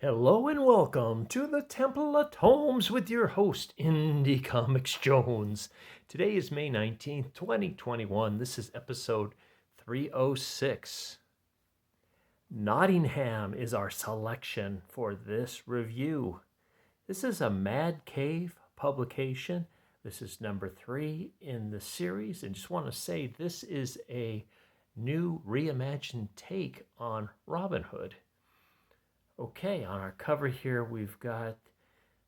Hello and welcome to the Temple of Tomes with your host, Indie Comics Jones. Today is May 19th, 2021. This is episode 306. Nottingham is our selection for this review. This is a Mad Cave publication. This is number 3 in the series. And just want to say this is a new reimagined take on Robin Hood. Okay, on our cover here, we've got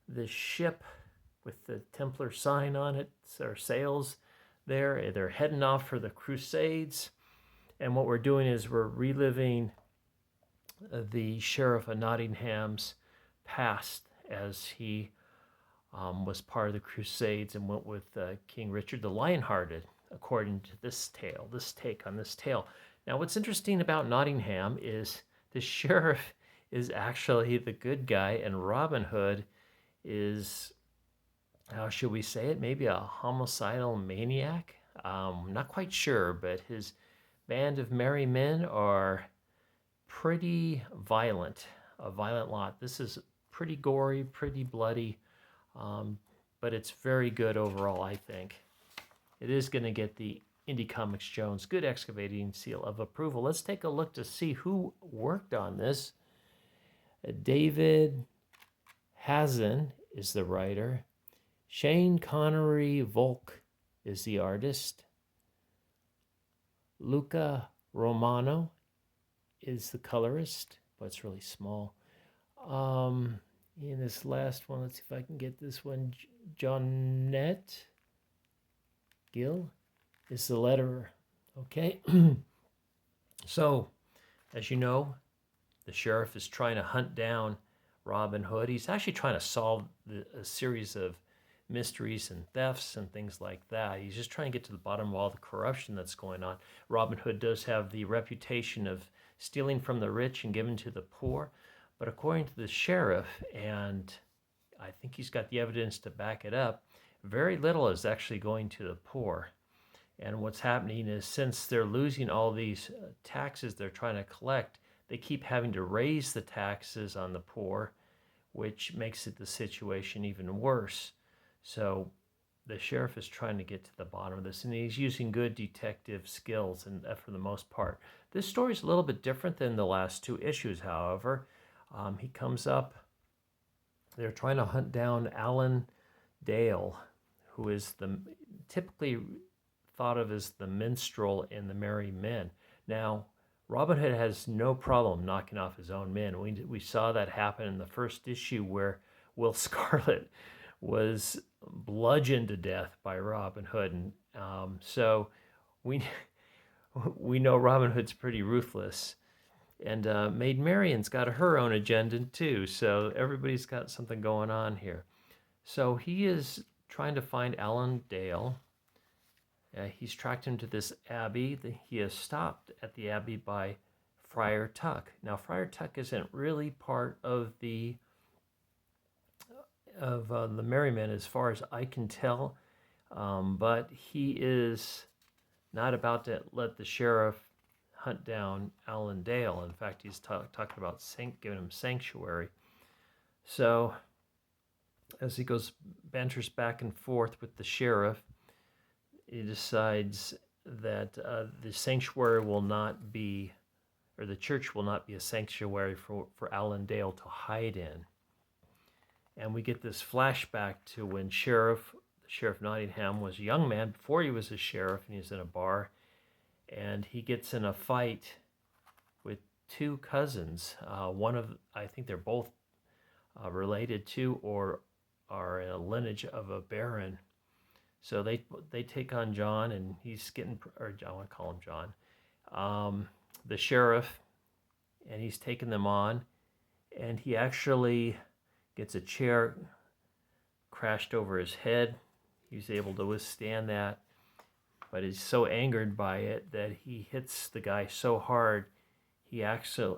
the ship with the Templar sign on it, our sails there. They're heading off for the Crusades. And what we're doing is we're reliving the Sheriff of Nottingham's past as he was part of the Crusades and went with King Richard the Lionhearted, according to this tale, this take on this tale. Now, what's interesting about Nottingham is the sheriff is actually the good guy, and Robin Hood is, how should we say it, maybe a homicidal maniac? Not quite sure, but his band of merry men are pretty violent, a violent lot. This is pretty gory, pretty bloody, but it's very good overall, I think. It is going to get the Indie Comics Jones Good Excavating seal of approval. Let's take a look to see who worked on this. David Hazen is the writer. Shane Connery Volk is the artist. Luca Romano is the colorist, but it's really small. In this last one, let's see if I can get this one. Johnette Gill is the letterer. Okay. So, as you know, the sheriff is trying to hunt down Robin Hood. He's actually trying to solve a series of mysteries and thefts and things like that. He's just trying to get to the bottom of all the corruption that's going on. Robin Hood does have the reputation of stealing from the rich and giving to the poor. But according to the sheriff, and I think he's got the evidence to back it up, very little is actually going to the poor. And what's happening is, since they're losing all these taxes they're trying to collect, they keep having to raise the taxes on the poor, which makes the situation even worse. So the sheriff is trying to get to the bottom of this, and he's using good detective skills and for the most part. This story is a little bit different than the last 2 issues, however. He comes up, they're trying to hunt down Alan Dale, who is typically thought of as the minstrel in the Merry Men. Now, Robin Hood has no problem knocking off his own men. We saw that happen in the first issue where Will Scarlet was bludgeoned to death by Robin Hood. And so we know Robin Hood's pretty ruthless. And Maid Marian's got her own agenda too. So everybody's got something going on here. So he is trying to find Alan Dale. He's tracked him to this abbey. He is stopped at the abbey by Friar Tuck. Now, Friar Tuck isn't really part of the Merry Men, as far as I can tell, but he is not about to let the sheriff hunt down Alan Dale. In fact, he's talking about giving him sanctuary. So, as he banters back and forth with the sheriff, he decides that the sanctuary will not be, or the church will not be a sanctuary for Alan Dale to hide in. And we get this flashback to when Sheriff Nottingham was a young man before he was a sheriff, and he's in a bar, and he gets in a fight with 2 cousins. I think they're both related to or are in a lineage of a baron. So they take on John, and he's I want to call him John, the sheriff, and he's taking them on, and he actually gets a chair crashed over his head. He's able to withstand that, but he's so angered by it that he hits the guy so hard, he actually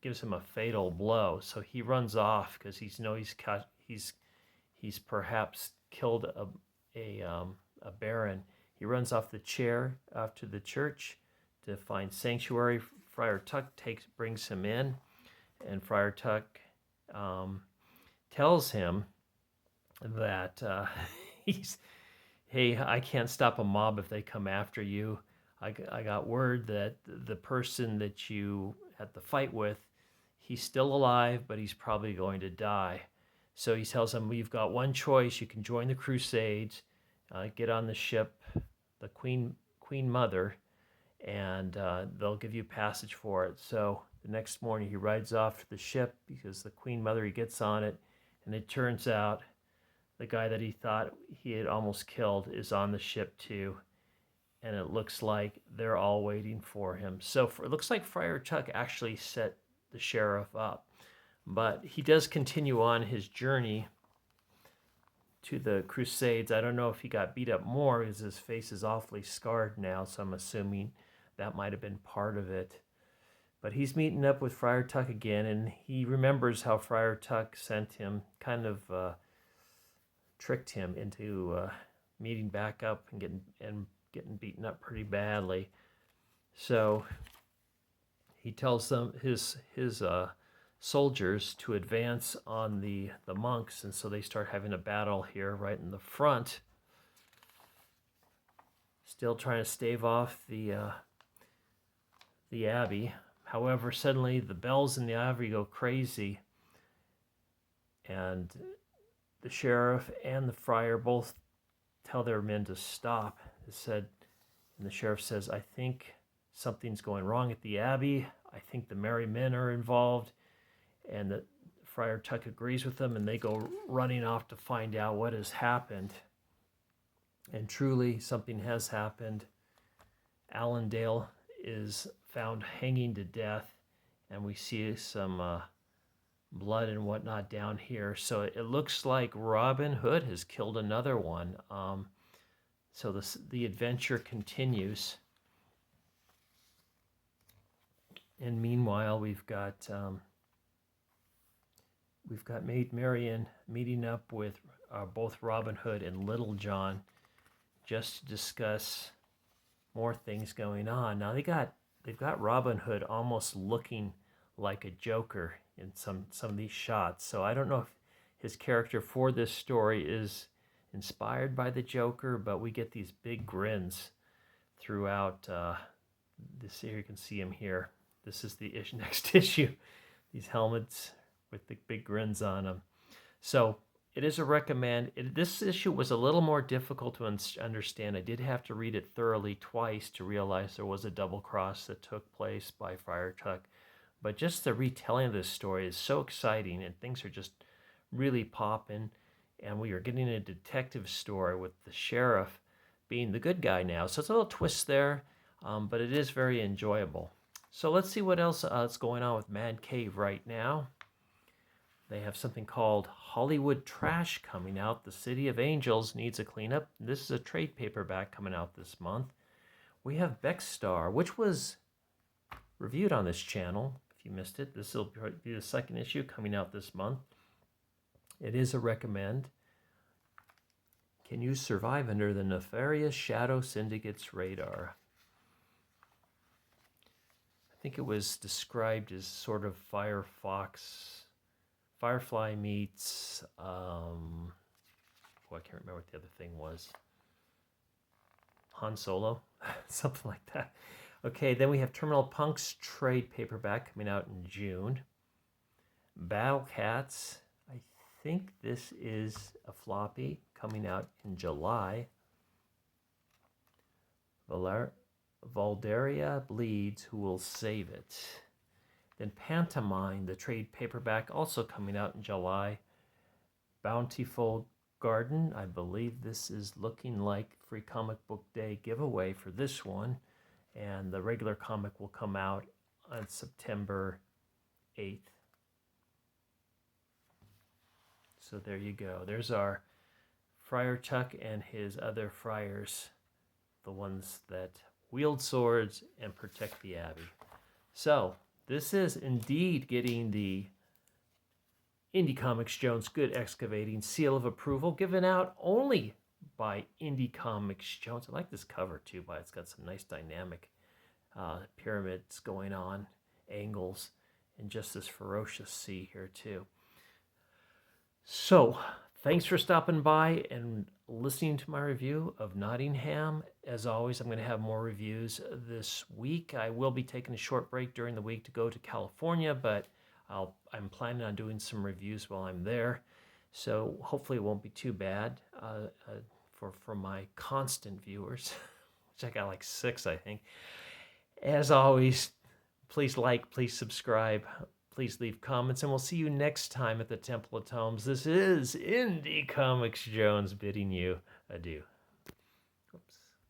gives him a fatal blow. So he runs off because he's perhaps killed a baron. He runs off the chair off to the church to find sanctuary. Friar Tuck brings him in, And Friar Tuck tells him that he's, hey, I can't stop a mob if they come after you. I got word that the person that you had the fight with, he's still alive, but he's probably going to die. So he tells him, you've got one choice. You can join the Crusades, get on the ship, the Queen Mother, and they'll give you passage for it. So the next morning he rides off to the ship because the Queen Mother, he gets on it, and it turns out the guy that he thought he had almost killed is on the ship too. And it looks like they're all waiting for him. So it looks like Friar Tuck actually set the sheriff up. But he does continue on his journey to the Crusades. I don't know if he got beat up more because his face is awfully scarred now, so I'm assuming that might have been part of it. But he's meeting up with Friar Tuck again, and he remembers how Friar Tuck sent him, kind of tricked him into meeting back up and getting beaten up pretty badly. So he tells them his soldiers to advance on the monks, and so they start having a battle here right in the front. Still trying to stave off the abbey. However, suddenly the bells in the abbey go crazy, and the sheriff and the friar both tell their men to stop. And the sheriff says, I think something's going wrong at the abbey. I think the merry men are involved. And the Friar Tuck agrees with them, and they go running off to find out what has happened. And truly, something has happened. Allendale is found hanging to death, and we see some blood and whatnot down here. So it looks like Robin Hood has killed another one. So the adventure continues. And meanwhile, we've got Maid Marian meeting up with both Robin Hood and Little John just to discuss more things going on. Now they've got Robin Hood almost looking like a Joker in some of these shots. So I don't know if his character for this story is inspired by the Joker, but we get these big grins throughout this. Here you can see him here. This is the next issue. These helmets with the big grins on them. So it is a recommend. This issue was a little more difficult to understand. I did have to read it thoroughly twice to realize there was a double cross that took place by Friar Tuck. But just the retelling of this story is so exciting, and things are just really popping. And we are getting a detective story with the sheriff being the good guy now. So it's a little twist there, but it is very enjoyable. So let's see what else is going on with Mad Cave right now. They have something called Hollywood Trash coming out. The City of Angels needs a cleanup. This is a trade paperback coming out this month. We have Beckstar, which was reviewed on this channel. If you missed it, this will be the second issue coming out this month. It is a recommend. Can you survive under the nefarious Shadow Syndicate's radar? I think it was described as sort of Firefly meets, I can't remember what the other thing was. Han Solo, something like that. Okay, then we have Terminal Punk's trade paperback coming out in June. Battle Cats, I think this is a floppy coming out in July. Valderia Bleeds, Who Will Save It? Then Pantomime, the trade paperback, also coming out in July. Bountiful Garden, I believe this is looking like Free Comic Book Day giveaway for this one. And the regular comic will come out on September 8th. So there you go. There's our Friar Tuck and his other friars, the ones that wield swords and protect the abbey. So this is indeed getting the Indie Comics Jones Good Excavating seal of approval, given out only by Indie Comics Jones. I like this cover too, but it's got some nice dynamic pyramids going on, angles, and just this ferocious sea here too. So, thanks for stopping by and listening to my review of Nottingham. As always, I'm going to have more reviews this week. I will be taking a short break during the week to go to California, but I'm planning on doing some reviews while I'm there. So hopefully it won't be too bad for my constant viewers, which I got like 6, I think. As always, please like, please subscribe, please leave comments, and we'll see you next time at the Temple of Tomes. This is Indie Comics Jones bidding you adieu.